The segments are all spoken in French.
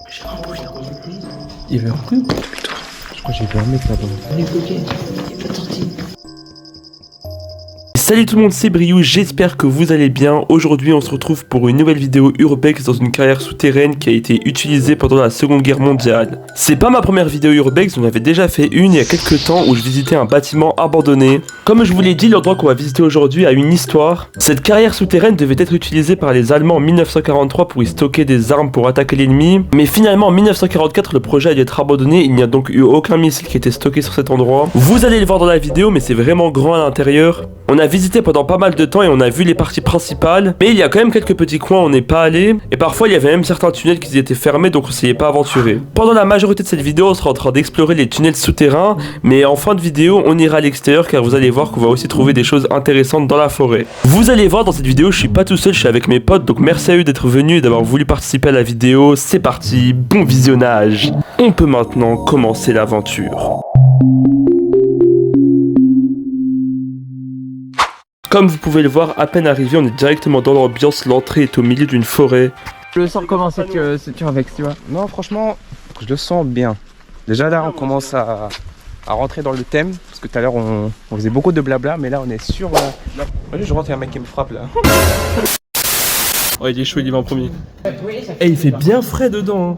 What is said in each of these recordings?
J'ai un bruit là. Il y avait un bruit? Je crois que j'ai vu un mec là-bas. On est bloqué, il n'y a pas de sortie. Salut tout le monde, c'est Briou, j'espère que vous allez bien. Aujourd'hui on se retrouve pour une nouvelle vidéo Urbex dans une carrière souterraine qui a été utilisée pendant la Seconde Guerre mondiale. C'est pas ma première vidéo Urbex, j'en avais déjà fait une il y a quelques temps où je visitais un bâtiment abandonné. Comme je vous l'ai dit, l'endroit qu'on va visiter aujourd'hui a une histoire. Cette carrière souterraine devait être utilisée par les Allemands en 1943 pour y stocker des armes pour attaquer l'ennemi. Mais finalement en 1944 le projet a dû être abandonné, il n'y a donc eu aucun missile qui était stocké sur cet endroit. Vous allez le voir dans la vidéo mais c'est vraiment grand à l'intérieur. On a visité pendant pas mal de temps et on a vu les parties principales, mais il y a quand même quelques petits coins où on n'est pas allé, et parfois il y avait même certains tunnels qui étaient fermés donc on s'y est pas aventuré. Pendant la majorité de cette vidéo on sera en train d'explorer les tunnels souterrains, mais en fin de vidéo on ira à l'extérieur car vous allez voir qu'on va aussi trouver des choses intéressantes dans la forêt. Vous allez voir dans cette vidéo je suis pas tout seul, je suis avec mes potes, donc merci à eux d'être venus et d'avoir voulu participer à la vidéo. C'est parti, bon visionnage. On peut maintenant commencer l'aventure. Comme vous pouvez le voir, à peine arrivé, on est directement dans l'ambiance, l'entrée est au milieu d'une forêt. Je le sens comment cette Urbex, tu vois? Non, franchement, je le sens bien. Déjà là, on commence à rentrer dans le thème, parce que tout à l'heure, on faisait beaucoup de blabla, mais là, on est sur... Allez, je rentre, il y a un mec qui me frappe là. Oh, il est chaud, il y va en premier. Eh, il fait bien frais dedans.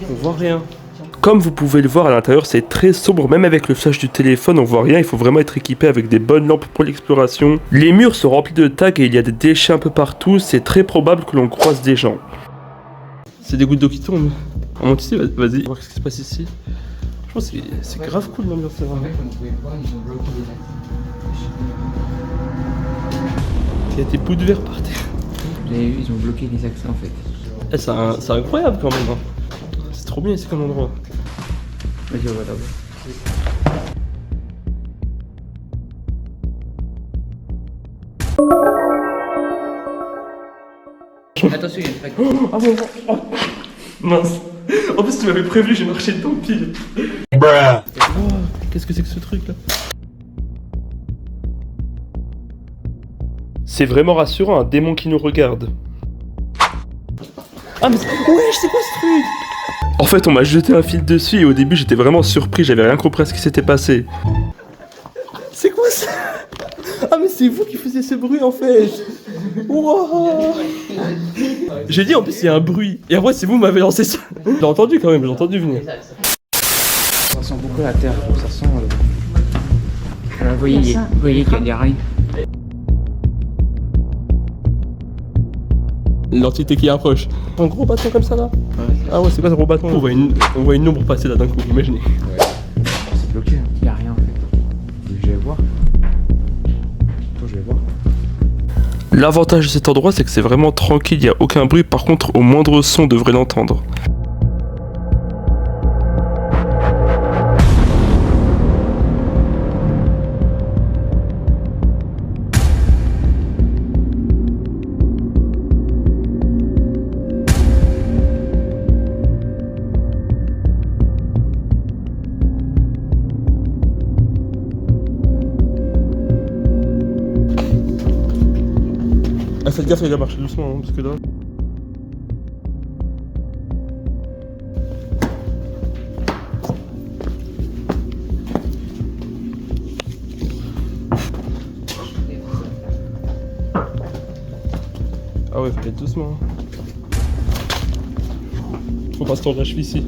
On voit rien. Comme vous pouvez le voir à l'intérieur, c'est très sombre, même avec le flash du téléphone on voit rien, il faut vraiment être équipé avec des bonnes lampes pour l'exploration. Les murs sont remplis de tags et il y a des déchets un peu partout, c'est très probable que l'on croise des gens. C'est des gouttes d'eau qui tombent. On monte ici, vas-y, voir ce qui se passe ici. Je pense que c'est grave cool l'ambiance là. Il y a des bouts de verre par terre. Vous avez vu, ils ont bloqué les accès en fait. Eh, c'est incroyable quand même. Hein. C'est trop bien ici comme endroit. Vas-y, on va d'abord. Attention, il y a une plaque. Ah bon, oh. Mince. En plus tu m'avais prévenu, j'ai marché dedans pile. Oh, qu'est-ce que c'est que ce truc là? C'est vraiment rassurant, un démon qui nous regarde. Ah mais wesh, c'est quoi ce truc? En fait on m'a jeté un fil dessus et au début j'étais vraiment surpris, j'avais rien compris à ce qui s'était passé. C'est quoi ça? Ah mais c'est vous qui faisiez ce bruit en fait. Wow. J'ai dit en plus il y a un bruit. Et après c'est vous qui m'avez lancé ça. J'ai entendu quand même, j'ai entendu venir. Ça sent beaucoup la terre, ça sent... Vous voyez qu'il y a des rails. L'entité qui approche. Un gros bâton comme ça là? Ouais, Ah ouais, c'est quoi ce gros bâton? On voit une ombre passer là d'un coup, imaginez. C'est bloqué. Il y a rien en fait. Je vais voir. Attends, je vais voir. L'avantage de cet endroit, c'est que c'est vraiment tranquille, il n'y a aucun bruit. Par contre, au moindre son, on devrait l'entendre. Ah, faites gaffe, il va marcher doucement, hein, parce que là... Ah ouais, faut être doucement. Faut pas se tordre la cheville ici.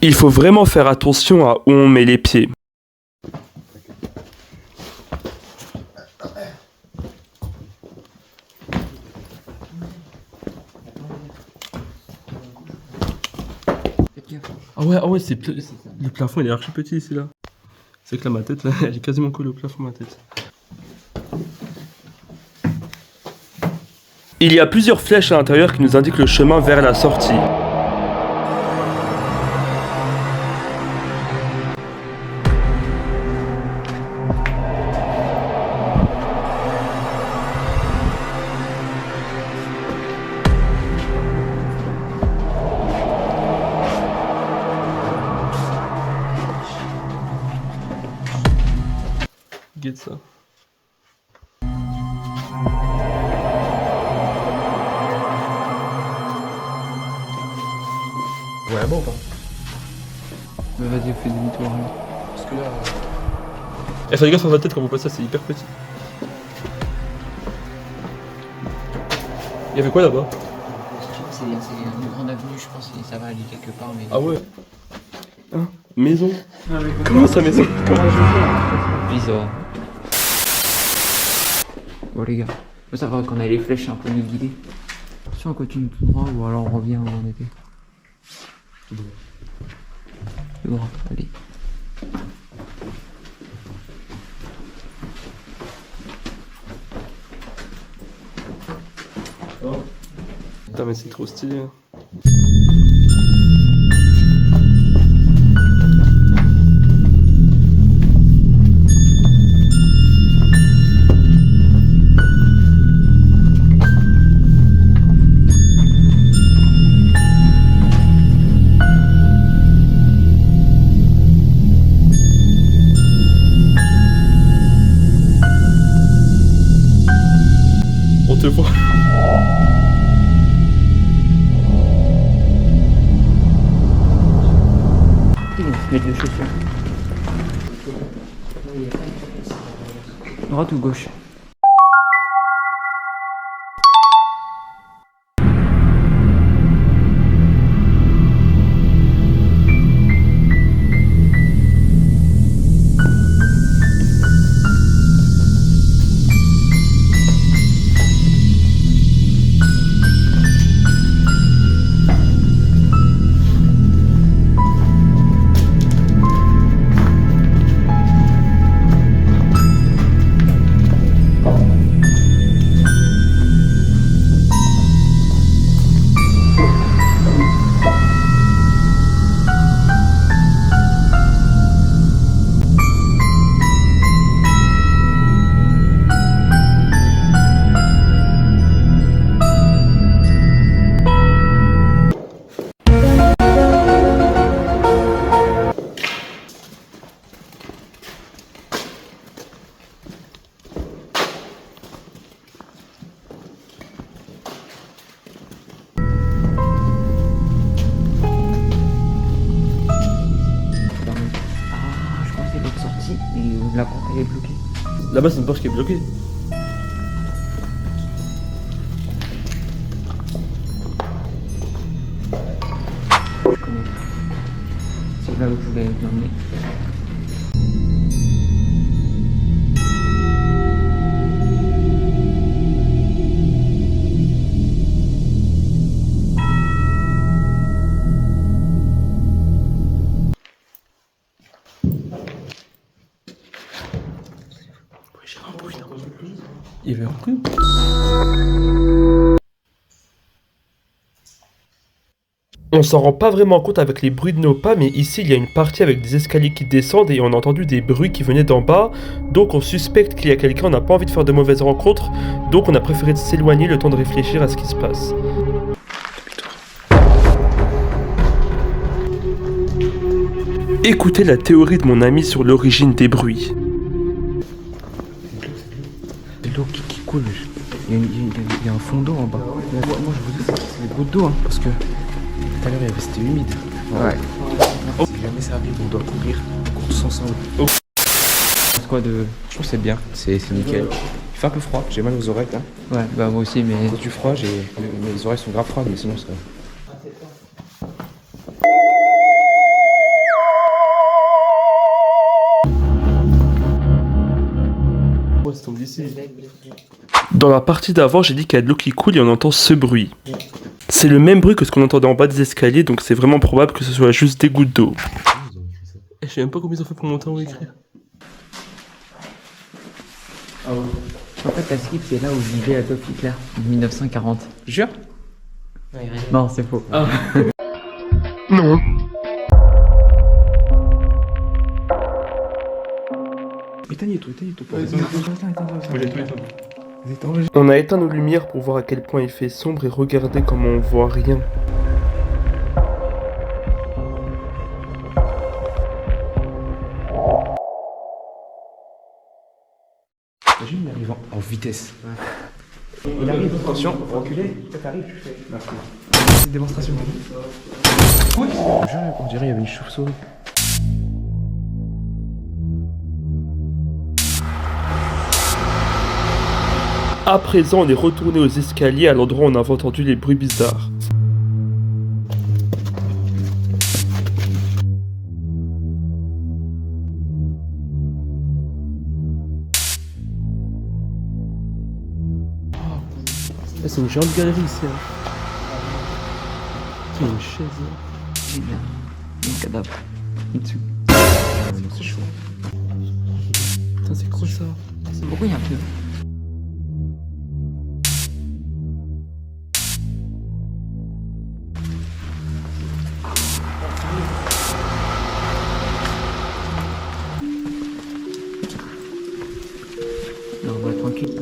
Il faut vraiment faire attention à où on met les pieds. Ah ouais, le plafond il est archi petit ici là. C'est que là ma tête là, elle est quasiment collée au plafond ma tête. Il y a plusieurs flèches à l'intérieur qui nous indiquent le chemin vers la sortie. Guette ça. Ouais, bon, pas. Mais vas-y, fais demi-tour. Hein. Parce que là. Et faites gaffe à votre tête quand vous passez, c'est hyper petit. Il y avait quoi là-bas? C'est une grande avenue, je pense, et ça va aller quelque part. Mais... Ah ouais. Hein? Maison? Comment ça maison? Puis ça va. Bon les gars, faut savoir qu'on a les flèches un peu nous guider. Si on continue tout droit ou alors on revient où on était. Tout droit, allez. Putain mais c'est trop stylé. Hein. On te voit. Mettre les chaussures. Droite ou gauche? La porte elle est bloquée. Là-bas c'est une porte qui est bloquée. Je connais. C'est là où je voulais m'emmener. Il y avait un bruit. On s'en rend pas vraiment compte avec les bruits de nos pas, mais ici il y a une partie avec des escaliers qui descendent et on a entendu des bruits qui venaient d'en bas. Donc on suspecte qu'il y a quelqu'un, on n'a pas envie de faire de mauvaises rencontres, donc on a préféré s'éloigner le temps de réfléchir à ce qui se passe. Écoutez la théorie de mon ami sur l'origine des bruits. C'est l'eau qui coule. Il y a un fond d'eau en bas. Moi je vous dis, c'est des gouttes d'eau, hein, parce que tout à l'heure c'était humide. Ouais. Si jamais ça arrive, on doit courir. On court tous ensemble. C'est quoi de. Franchement, c'est bien, c'est nickel. Il fait un peu froid, j'ai mal aux oreilles là. Ouais, bah moi aussi, mais. Quand tu froid, mes oreilles sont grave froides, mais sinon ça va. Dans la partie d'avant, j'ai dit qu'il y a de l'eau qui coule et on entend ce bruit. C'est le même bruit que ce qu'on entendait en bas des escaliers, donc c'est vraiment probable que ce soit juste des gouttes d'eau. Je sais même pas comment ils ont fait pour monter ou écrire. En fait, la skip, c'est là où vivait Adolf Hitler, en 1940. Jure? Non, c'est faux. Non. Éteignez-toi. On a éteint nos lumières pour voir à quel point il fait sombre et regardez comment on voit rien. Imagine, il arrive en vitesse. Il arrive, attention, reculez. T'arrives, tu fais. Merci. C'est une démonstration. Oui. On dirait qu'il y avait une chauve-souris. À présent, on est retourné aux escaliers à l'endroit où on avait entendu les bruits bizarres. C'est une géante galerie ici. Il y a une chaise. Il y a un cadavre. Itsu. C'est chaud. Putain, c'est quoi ça? Pourquoi il y a un peu? Non, on va tranquille.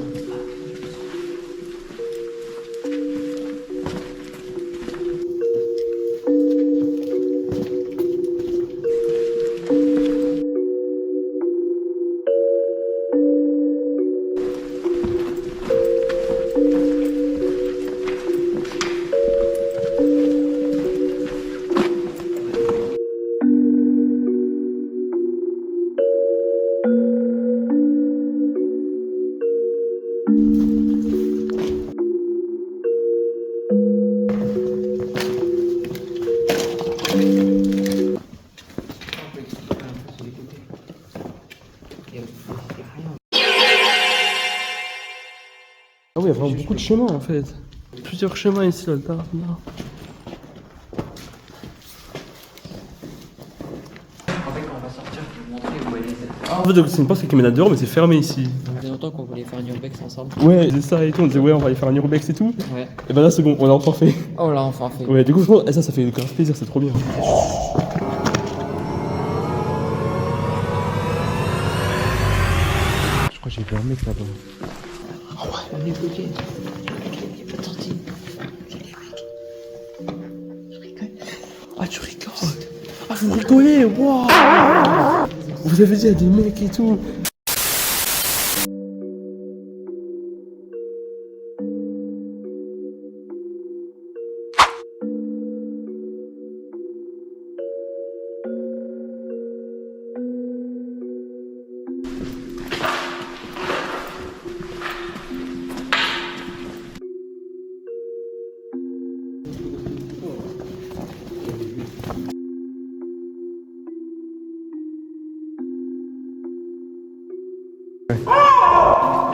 Ah oui, il y a vraiment beaucoup de chemins en fait. Plusieurs chemins ici là-dedans. En fait, quand on va sortir, je vais vous montrer où elle est cette. En fait, c'est une porte qui mène à dehors, mais c'est fermé ici. Ça fait longtemps qu'on voulait faire un urbex ensemble. Ouais, c'est ça et tout. On disait, ouais, on va aller faire un urbex et tout. Ouais. Et ben là, c'est bon, on a enfin fait. Oh là, enfin fait. Ouais, du coup, franchement, ça fait grave plaisir, c'est trop bien. Je crois que j'ai vu un mec là-bas. On est bloqué. Il n'y a pas de sortie. Ah, tu rigoles. Ah, vous rigolez, waouh. Vous avez dit, il y a des mecs et tout.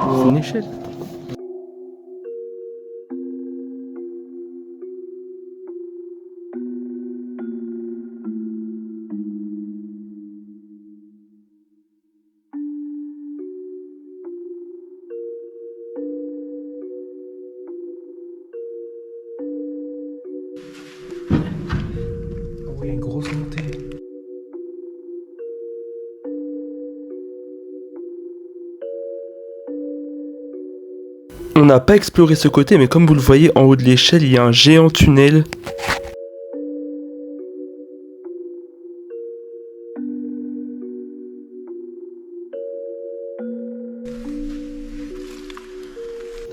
C'est une échelle. Oh, il y a une grosse montée. On n'a pas exploré ce côté, mais comme vous le voyez en haut de l'échelle, il y a un géant tunnel.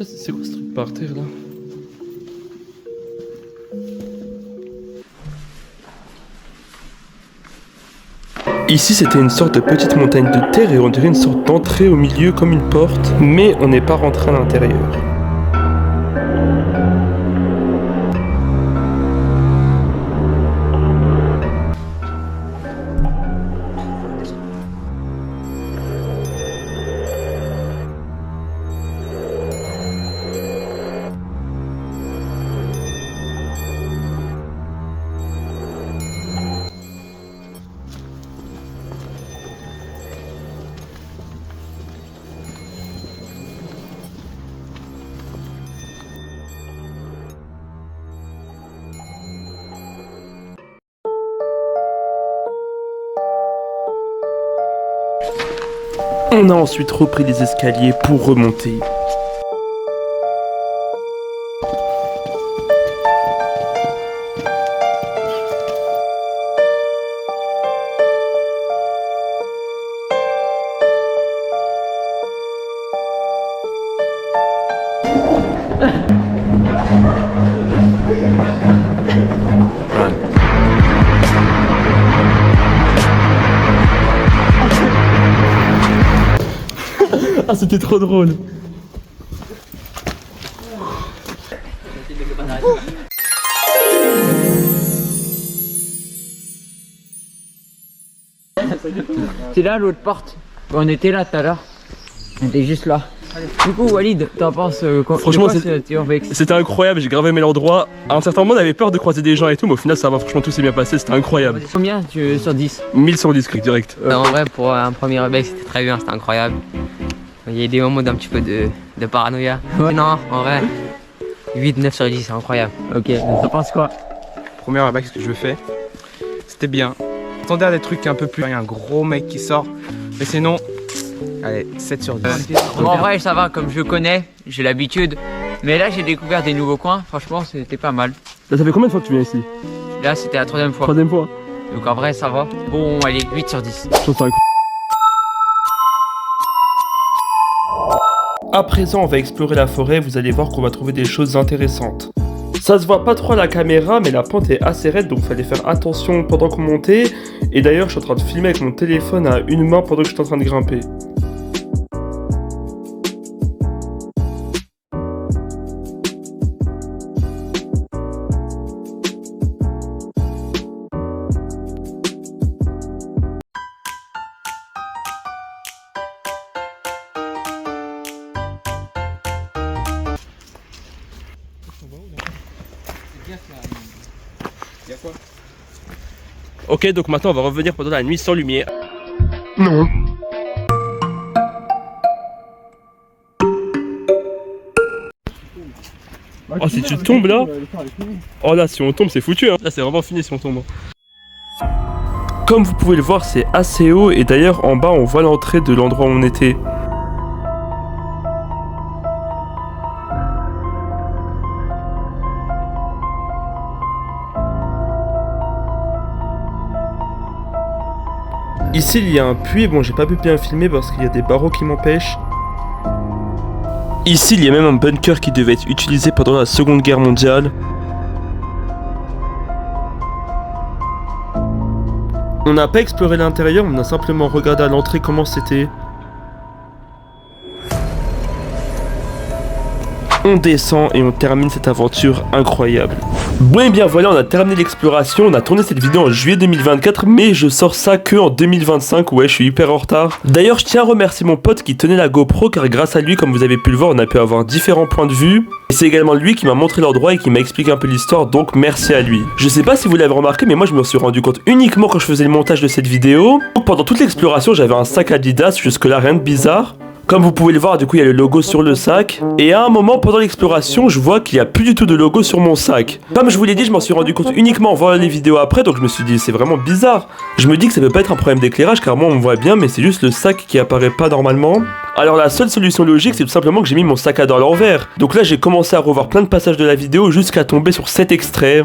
C'est quoi ce truc par terre là? Ici c'était une sorte de petite montagne de terre et on dirait une sorte d'entrée au milieu comme une porte, mais on n'est pas rentré à l'intérieur. On a ensuite repris les escaliers pour remonter. Ah, c'était trop drôle. C'est là l'autre porte. On était là tout à l'heure. On était juste là. Du coup, Walid, t'en penses quoi? Franchement, c'était Urbex. C'était incroyable, j'ai grave aimé l'endroit. À un certain moment, on avait peur de croiser des gens et tout, mais au final, ça va, franchement, tout s'est bien passé, c'était incroyable. Combien sur 10? 1000 sur 10 direct. En vrai, pour un premier Urbex, c'était très bien, c'était incroyable. Il y a des moments d'un petit peu de paranoïa. Ouais. Non, en vrai, 8-9 sur 10, c'est incroyable. Ok, t'en penses quoi? Premier Urbex que je fais, c'était bien. J'attendais à des trucs un peu plus. Il y a un gros mec qui sort. Mais sinon, allez, 7 sur 10. Bon, en vrai, ça va, comme je connais, j'ai l'habitude. Mais là, j'ai découvert des nouveaux coins. Franchement, c'était pas mal. Là, ça fait combien de fois que tu viens ici? Là, c'était la 3e fois. 3ème fois. Donc en vrai, ça va. Bon, allez, 8 sur 10. Je trouve ça incroyable. À présent, on va explorer la forêt, vous allez voir qu'on va trouver des choses intéressantes. Ça se voit pas trop à la caméra, mais la pente est assez raide, donc fallait faire attention pendant qu'on montait. Et d'ailleurs, je suis en train de filmer avec mon téléphone à une main pendant que je suis en train de grimper. Ok, donc maintenant on va revenir pendant la nuit sans lumière. Non. Oh, si tu tombes là. Oh là, si on tombe, c'est foutu, hein. Là, c'est vraiment fini si on tombe. Comme vous pouvez le voir, c'est assez haut, et d'ailleurs en bas on voit l'entrée de l'endroit où on était. Ici il y a un puits, bon j'ai pas pu bien filmer parce qu'il y a des barreaux qui m'empêchent. Ici il y a même un bunker qui devait être utilisé pendant la Seconde Guerre mondiale. On n'a pas exploré l'intérieur, on a simplement regardé à l'entrée comment c'était. On descend et on termine cette aventure incroyable. Bon et bien voilà, on a terminé l'exploration, on a tourné cette vidéo en juillet 2024, mais je sors ça que en 2025, ouais je suis hyper en retard. D'ailleurs je tiens à remercier mon pote qui tenait la GoPro, car grâce à lui, comme vous avez pu le voir, on a pu avoir différents points de vue. Et c'est également lui qui m'a montré l'endroit et qui m'a expliqué un peu l'histoire, donc merci à lui. Je sais pas si vous l'avez remarqué, mais moi je me suis rendu compte uniquement quand je faisais le montage de cette vidéo. Pendant toute l'exploration j'avais un sac Adidas, jusque là rien de bizarre. Comme vous pouvez le voir, du coup il y a le logo sur le sac. Et à un moment pendant l'exploration, je vois qu'il n'y a plus du tout de logo sur mon sac. Comme je vous l'ai dit, je m'en suis rendu compte uniquement en voyant les vidéos après, donc je me suis dit c'est vraiment bizarre. Je me dis que ça peut pas être un problème d'éclairage, car moi on me voit bien, mais c'est juste le sac qui apparaît pas normalement. Alors la seule solution logique, c'est tout simplement que j'ai mis mon sac à dos à l'envers. Donc là j'ai commencé à revoir plein de passages de la vidéo jusqu'à tomber sur cet extrait.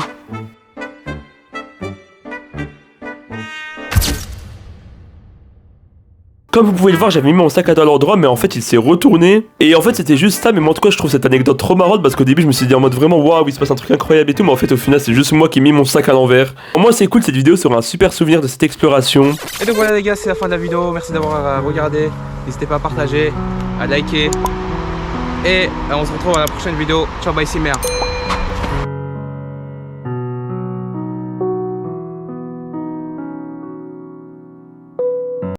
Comme vous pouvez le voir, j'avais mis mon sac à dos à l'endroit, mais en fait il s'est retourné. Et en fait c'était juste ça, mais moi en tout cas je trouve cette anecdote trop marrante, parce qu'au début je me suis dit en mode vraiment waouh, il se passe un truc incroyable et tout, mais en fait au final c'est juste moi qui ai mis mon sac à l'envers. Pour moi c'est cool, cette vidéo sera un super souvenir de cette exploration. Et donc voilà les gars, c'est la fin de la vidéo. Merci d'avoir regardé. N'hésitez pas à partager, à liker. Et on se retrouve à la prochaine vidéo. Ciao, bye, Simer.